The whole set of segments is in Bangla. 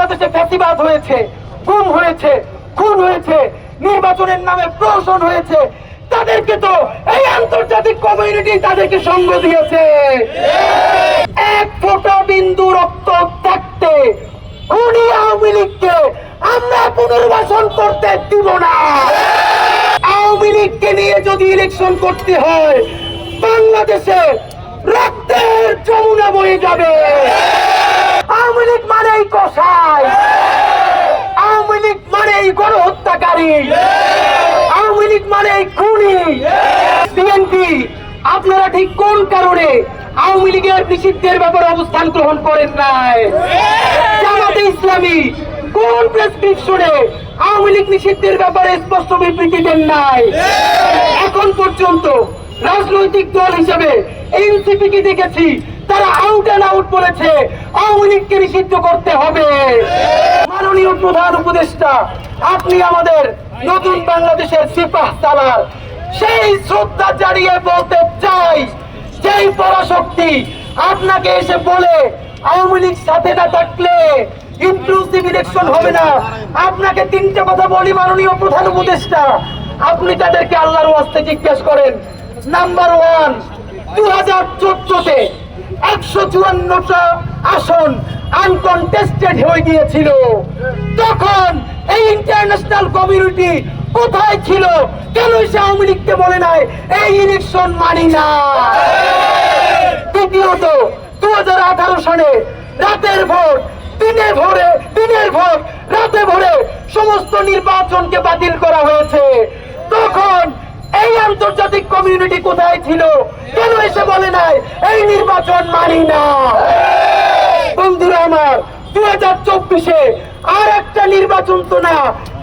বাংলাদেশে ফ্যাসিবাদ হয়েছে, গুম হয়েছে, খুন হয়েছে, নির্বাচনের নামে প্রহসন হয়েছে, তাদেরকে তো এই আন্তর্জাতিক কমিউনিটি তাদেরকে সঙ্গ দিয়েছে। এক ফোঁটা বিন্দু রক্ত থাকতে খুনি আওয়ামী লীগকে আমরা পুনর্বাসন করতে দিব না। আওয়ামী লীগকে নিয়ে যদি ইলেকশন করতে হয়, বাংলাদেশে রক্তের যমুনা বয়ে যাবে। আওয়ামী লীগ মানেই কসাই, আওয়ামী লীগ মানেই গণহত্যাকারী, আওয়ামী লীগ মানেই খুনি। বিএনপি আপনারা ঠিক কোন কারণে আওয়ামী লীগের নিষিদ্ধের ব্যাপারে অবস্থান গ্রহণ করেন নাই? জামাতে ইসলামী কোন প্রেসক্রিপশনে আওয়ামী লীগ নিষিদ্ধের ব্যাপারে স্পষ্ট বিবৃতি দেন নাই? এখন পর্যন্ত রাজনৈতিক দল হিসেবে এনসিপি কে দেখেছি, তারা আউট এন্ড আউট বলেছে আওয়ামী লীগকে নিষিদ্ধ করতে হবে। মাননীয় প্রধান উপদেষ্টা, আপনি আমাদের নতুন বাংলাদেশের সিপাহ সালার, সেই শ্রদ্ধা জানিয়ে বলতে চাই, যেই পরাশক্তি আপনাকে এসে বলে আওয়ামী লীগ সাথে না থাকলে ইনক্লুসিভ ইলেকশন হবে না, আপনাকে তিনটা কথা বলি মাননীয় প্রধান উপদেষ্টা, আপনি তাদেরকে আল্লাহর ওয়াস্তে জিজ্ঞেস করেন। নাম্বার 1, 2014-তে 154টা আসন আনকনটেস্টেড হয়ে গিয়েছিল, তখন এই ইন্টারন্যাশনাল কমিউনিটি কোথায় ছিল? কেন সে আওয়ামী লীগকে বলে নাই এই ইলেকশন মানি না? দ্বিতীয়ত, 2018 সালে রাতের ভোট, দিনের ভোট, রাতে ভোরে সমস্ত নির্বাচনকে বাতিল করা হয়েছে, তখন এই আন্তর্জাতিক কমিউনিটি কোথায় ছিল? কেন এসে বলে নাই এই নির্বাচন মানি না? বন্ধুরা আমার, 2024-এ আর একটা নির্বাচন তো না,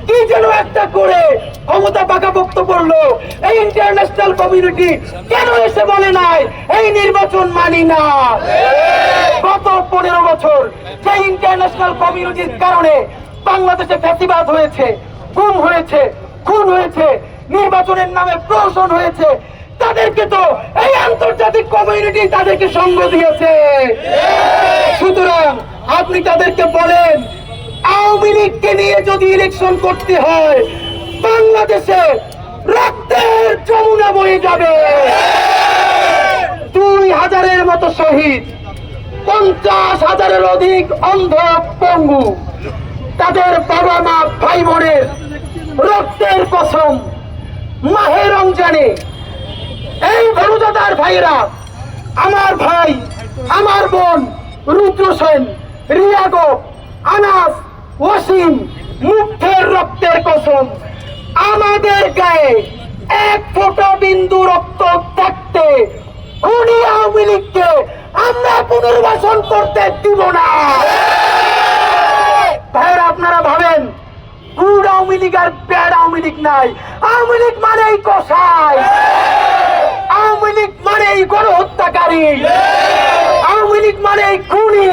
কি যেন একটা করে ক্ষমতা পাকাপোক্ত করলো, এই ইন্টারন্যাশনাল কমিউনিটি কেন এসে বলে নাই এই নির্বাচন মানি না? গত 15 বছর যে ইন্টারন্যাশনাল কমিউনিটির কারণে বাংলাদেশে ফ্যাসিবাদ হয়েছে, গুম হয়েছে, খুন হয়েছে, নির্বাচনের নামে প্রহসন হয়েছে, তাদেরকে তো এই আন্তর্জাতিক কমিউনিটি তাদেরকে সঙ্গ দিয়েছে। সুতরাং আপনি তাদেরকে বলেন, আওয়ামী লীগকে নিয়ে যদি ইলেকশন করতে হয়, বাংলাদেশে রক্তের যমুনা বয়ে যাবে। 2000-এর মতো শহীদ, 50,000-এর অধিক অন্ধ পঙ্গু, তাদের বাবা মা ভাই বোনের রক্তের কসম, মাহে রমজানে এই রোজাদার ভাইরা, আমার ভাই, আমার বোন রুদ্র সেন, রিয়াগো, আনাস, ওয়াসিম, মুখের রক্তের কসম, আমাদের গায়ে এক ফোঁটা বিন্দু রক্ত থাকতে খুনি আওয়ামী লীগকে আমরা পুনর্বাসন করতে দিব না। ভাইরা, আপনারা ভাবেন গুড আওয়ামী লীগ আর ব্যাড আওয়ামী লীগ নাই। আওয়ামী লীগ মানেই কসাই, আওয়ামী লীগ মানেই গণহত্যাকারী, আওয়ামী লীগ মানেই খুনি।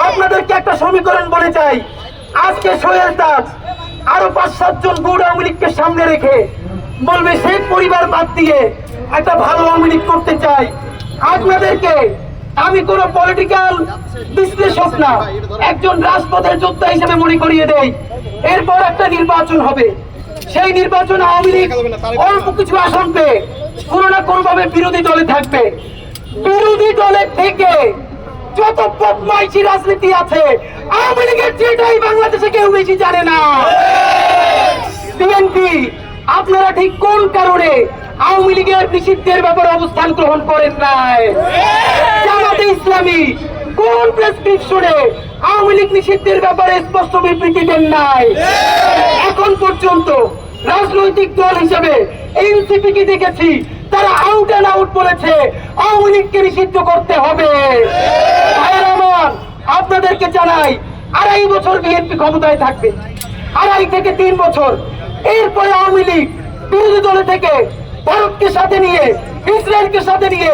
আপনাদেরকে একটা সমীকরণ বলে চাই, আজকে সোহেল তাজ আরো 5-7 জন গুড আওয়ামী লীগকে সামনে রেখে বলবে শেখ পরিবার বাদ দিয়ে একটা ভালো আওয়ামী লীগ করতে চাই। আপনাদেরকে আমি কোন পলিটিক্যাল বিশ্লেষক না, একজন রাজপথের যোদ্ধা হিসেবে মনে করিয়ে দেই, এরপর একটা নির্বাচন হবে, সেই নির্বাচনে আওয়ামী লীগ অল্প কিছু আসন পেয়ে কোনো না কোনো ভাবে বিরোধী দলে থাকবে। বিরোধী দলের থেকে যত বদমাইশি রাজনীতি আছে, আওয়ামী লীগের যেটাই বাংলাদেশে কেউ বেশি জানে না। বিএনপি আপনারা ঠিক কোন কারণে আওয়ামী লীগের নিষিদ্ধের ব্যাপারে অবস্থান গ্রহণ করেন নাই? জামাতে ইসলামী কোন প্রেসক্রিপশনে আওয়ামী লীগ নিষিদ্ধের ব্যাপারে স্পষ্ট বিবৃতি দেন নাই? এখন পর্যন্ত রাজনৈতিক দল হিসেবে এনসিপি কে দেখেছি, তারা আউট এন্ড আউট বলেছে আওয়ামী লীগকে নিষিদ্ধ করতে হবে। ভাইয়েরা আমার, আপনাদেরকে জানাই, 2.5 বছর বিএনপি ক্ষমতায় থাকবে, 2.5 থেকে 3 বছর। এরপরে আওয়ামী লীগ বিরোধী দলে থেকে ভারতকে সাথে নিয়ে, ইসরায়েলকে সাথে নিয়ে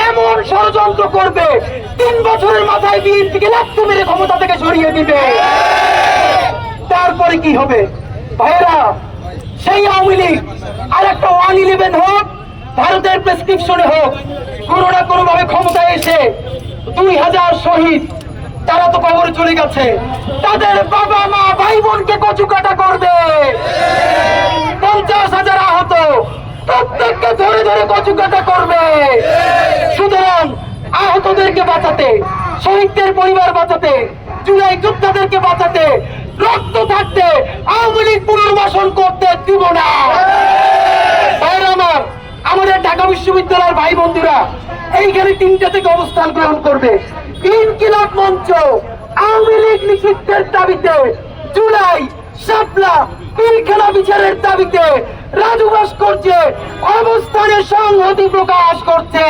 এমন ষড়যন্ত্র করবে, 3 বছরের মাথায় বিএনপিকে লাথি মেরে ক্ষমতা থেকে সরিয়ে দিবে। তারপরে কি হবে? ভাইরা, সেই আওয়ামী লীগ আর একটা 111 হোক, ভারতের প্রেসক্রিপশনে হোক, কোনো না কোনো ভাবে ক্ষমতায় এসে 2000 শহীদ, তারা তো কবরে চলে গেছে, তাদের বাবা মা ভাই বোনকে কচু কাটা করবে। 50,000 আহত, প্রত্যেককে ধরে ধরে কচু কাটা করবে। সুতরাং আহতদেরকে বাঁচাতে, শহীদদের পরিবার বাঁচাতে, জুলাই যোদ্ধাদেরকে বাঁচাতে, রক্ত থাকতে আওয়ামী লীগ পুনর্বাসন করতে দিব না। ভাইরা আমার, আমাদের ঢাকা বিশ্ববিদ্যালয়ের ভাই বন্ধুরা এইখানে 3টা থেকে অবস্থান গ্রহণ করবে। ইনকিলাব মঞ্চ আওয়ামী লীগ নিষিদ্ধের দাবিতে, জুলাই, শাপলা, পিলখানা বিচারের দাবিতে রাজু ভাস্কর্যে অবস্থানে সংহতি প্রকাশ করছে।